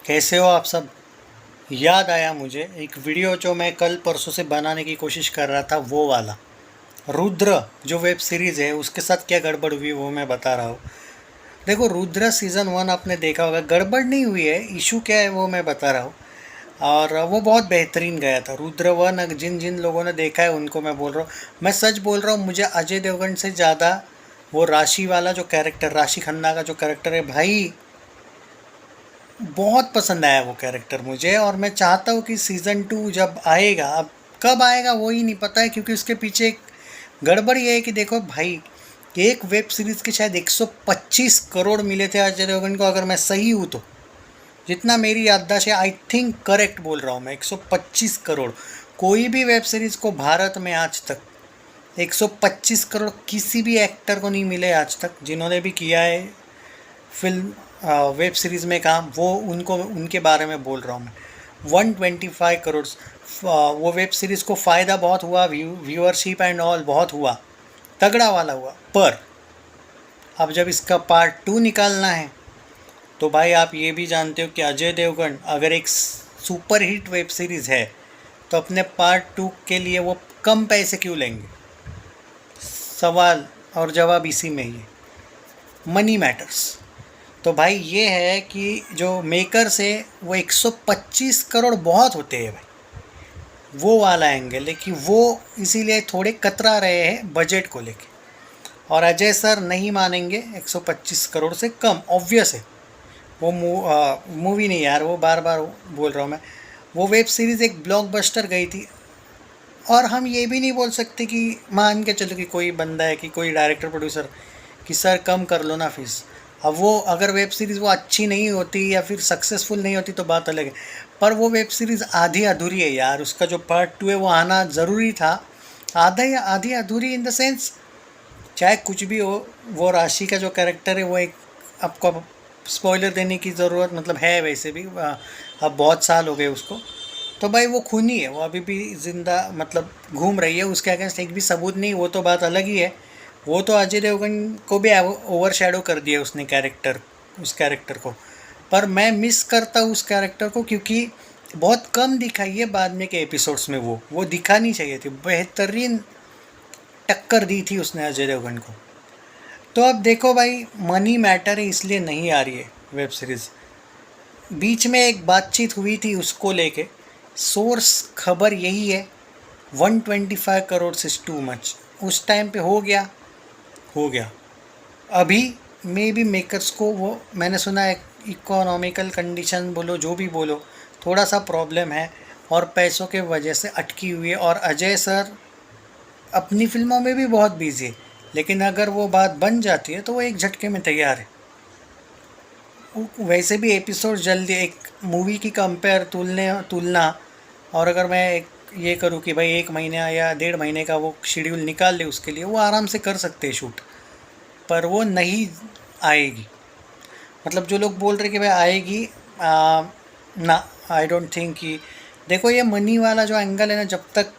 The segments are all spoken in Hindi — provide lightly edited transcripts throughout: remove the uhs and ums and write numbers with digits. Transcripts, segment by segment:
कैसे हो आप सब। याद आया मुझे एक वीडियो जो मैं कल परसों से बनाने की कोशिश कर रहा था, वो वाला रुद्र जो वेब सीरीज़ है उसके साथ क्या गड़बड़ हुई वो मैं बता रहा हूँ। देखो, रुद्र सीज़न 1 आपने देखा होगा, गड़बड़ नहीं हुई है, इशू क्या है वो मैं बता रहा हूँ। और वो बहुत बेहतरीन गया था रुद्र 1। जिन जिन लोगों ने देखा है उनको मैं बोल रहा हूँ, मैं सच बोल रहा हूँ, मुझे अजय देवगन से ज़्यादा वो राशि वाला जो कैरेक्टर, राशि खन्ना का जो कैरेक्टर है भाई, बहुत पसंद आया वो कैरेक्टर मुझे। और मैं चाहता हूँ कि सीज़न 2 जब आएगा, अब कब आएगा वो ही नहीं पता है, क्योंकि उसके पीछे एक गड़बड़ ये है कि देखो भाई, एक वेब सीरीज़ के शायद 125 करोड़ मिले थे अजय देवगन को, अगर मैं सही हूँ तो। जितना मेरी याददाश्त है, आई थिंक करेक्ट बोल रहा हूँ मैं, 125 करोड़। कोई भी वेब सीरीज़ को भारत में आज तक 125 करोड़ किसी भी एक्टर को नहीं मिले आज तक, जिन्होंने भी किया है फिल्म वेब सीरीज़ में काम, वो उनको उनके बारे में बोल रहा हूँ मैं। 125 करोड़। वो वेब सीरीज़ को फ़ायदा बहुत हुआ, व्यूअरशिप एंड ऑल बहुत हुआ, तगड़ा वाला हुआ। पर अब जब इसका पार्ट 2 निकालना है, तो भाई आप ये भी जानते हो कि अजय देवगन अगर एक सुपर हिट वेब सीरीज़ है, तो अपने पार्ट 2 के लिए वो कम पैसे क्यों लेंगे। सवाल और जवाब इसी में ही है, मनी मैटर्स। तो भाई ये है कि जो मेकर्स है वो 125 करोड़ बहुत होते हैं भाई, वो वाला एंगल है कि वो इसीलिए थोड़े कतरा रहे हैं बजट को लेके। और अजय सर नहीं मानेंगे 125 करोड़ से कम, ऑब्वियस है। वो मूवी नहीं यार, वो बार बार बोल रहा हूँ मैं, वो वेब सीरीज़ एक ब्लॉकबस्टर गई थी। और हम ये भी नहीं बोल सकते कि मान के चलो कि कोई बंदा है कि कोई डायरेक्टर प्रोड्यूसर कि सर कम कर लो ना फीस। अब वो अगर वेब सीरीज़ वो अच्छी नहीं होती या फिर सक्सेसफुल नहीं होती तो बात अलग है, पर वो वेब सीरीज़ आधी अधूरी है यार, उसका जो पार्ट 2 है वो आना ज़रूरी था। आधा या आधी अधूरी इन द सेंस, चाहे कुछ भी हो, वो राशि का जो कैरेक्टर है वो एक, आपको स्पॉइलर देने की ज़रूरत मतलब है वैसे भी, अब बहुत साल हो गए उसको। तो भाई वो खूनी है, वो अभी भी ज़िंदा मतलब घूम रही है, उसके अगेंस्ट एक भी सबूत नहीं, वो तो बात अलग ही है। वो तो अजय देवगन को भी ओवर शैडो कर दिया उसने कैरेक्टर, उस कैरेक्टर को। पर मैं मिस करता हूँ उस कैरेक्टर को, क्योंकि बहुत कम दिखाई है बाद में के एपिसोड्स में, वो दिखानी चाहिए थी, बेहतरीन टक्कर दी थी उसने अजय देवगन को। तो अब देखो भाई, मनी मैटर है इसलिए नहीं आ रही है वेब सीरीज़। बीच में एक बातचीत हुई थी उसको लेके, सोर्स खबर यही है, 125 करोड़ इज़ टू मच। उस टाइम पे हो गया, हो गया। अभी मे बी मेकर्स को वो, मैंने सुना है इकोनॉमिकल कंडीशन बोलो जो भी बोलो, थोड़ा सा प्रॉब्लम है और पैसों के वजह से अटकी हुई है। और अजय सर अपनी फिल्मों में भी बहुत बिजी है, लेकिन अगर वो बात बन जाती है तो वो एक झटके में तैयार है। वैसे भी एपिसोड जल्दी, एक मूवी की कंपेयर तुलना, और अगर मैं एक ये करूँ कि भाई 1 महीना या 1.5 महीने का वो शेड्यूल निकाल ले उसके लिए, वो आराम से कर सकते हैं शूट। पर वो नहीं आएगी, मतलब जो लोग बोल रहे कि भाई आएगी, ना, आई डोंट थिंक कि, देखो ये मनी वाला जो एंगल है ना, जब तक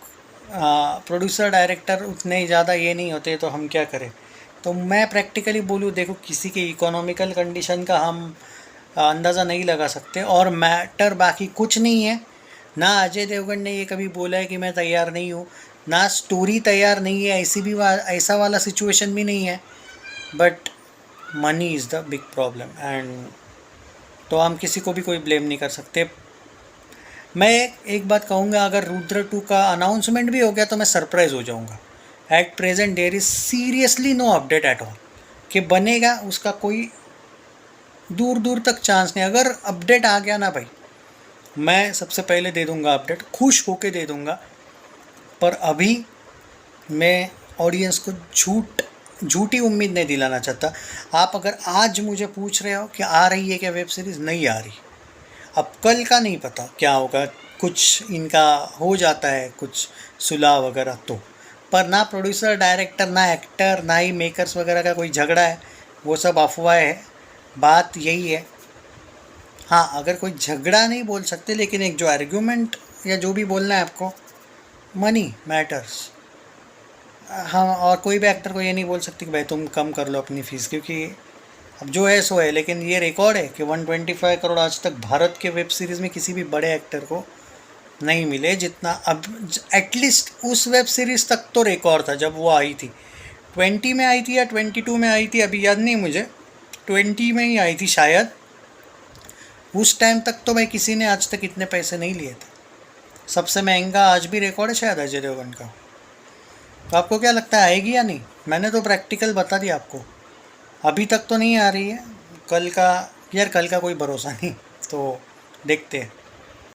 प्रोड्यूसर डायरेक्टर उतने ज़्यादा ये नहीं होते तो हम क्या करें। तो मैं प्रैक्टिकली बोलूँ, देखो किसी के इकोनॉमिकल कंडीशन का हम अंदाज़ा नहीं लगा सकते, और मैटर बाकी कुछ नहीं है। ना अजय देवगन ने ये कभी बोला है कि मैं तैयार नहीं हूँ, ना स्टोरी तैयार नहीं है, ऐसी भी ऐसा वाला सिचुएशन भी नहीं है। But money is the big problem, and तो हम किसी को भी कोई ब्लेम नहीं कर सकते। मैं एक बात कहूँगा, अगर रुद्र 2 का अनाउंसमेंट भी हो गया तो मैं सरप्राइज़ हो जाऊँगा। At present there is seriously no update at all कि बनेगा, उसका कोई दूर दूर तक चांस नहीं। अगर अपडेट आ गया ना भाई, मैं सबसे पहले दे दूँगा अपडेट, खुश होके दे दूँगा। पर अभी मैं ऑडियंस को झूठी उम्मीद नहीं दिलाना चाहता। आप अगर आज मुझे पूछ रहे हो कि आ रही है क्या वेब सीरीज़, नहीं आ रही। अब कल का नहीं पता क्या होगा, कुछ इनका हो जाता है कुछ सुलह वगैरह तो। पर ना प्रोड्यूसर डायरेक्टर, ना एक्टर, ना ही मेकर्स वगैरह का कोई झगड़ा है, वो सब अफवाह है। बात यही है, हाँ अगर कोई झगड़ा नहीं बोल सकते, लेकिन एक जो आर्ग्यूमेंट या जो भी बोलना है आपको, मनी मैटर्स। हाँ, और कोई भी एक्टर को ये नहीं बोल सकती कि भाई तुम कम कर लो अपनी फ़ीस, क्योंकि अब जो है सो है, लेकिन ये रिकॉर्ड है कि 125 करोड़ आज तक भारत के वेब सीरीज़ में किसी भी बड़े एक्टर को नहीं मिले जितना अब। एटलीस्ट उस वेब सीरीज़ तक तो रिकॉर्ड था जब वो आई थी, 20 में आई थी या 22 में आई थी, अभी याद नहीं मुझे, 20 में ही आई थी शायद। उस टाइम तक तो भाई किसी ने आज तक इतने पैसे नहीं लिए थे। सबसे महंगा आज भी रिकॉर्ड है शायद अजय देवगन का। तो आपको क्या लगता है आएगी या नहीं? मैंने तो प्रैक्टिकल बता दिया आपको, अभी तक तो नहीं आ रही है। कल का, यार कल का कोई भरोसा नहीं, तो देखते हैं।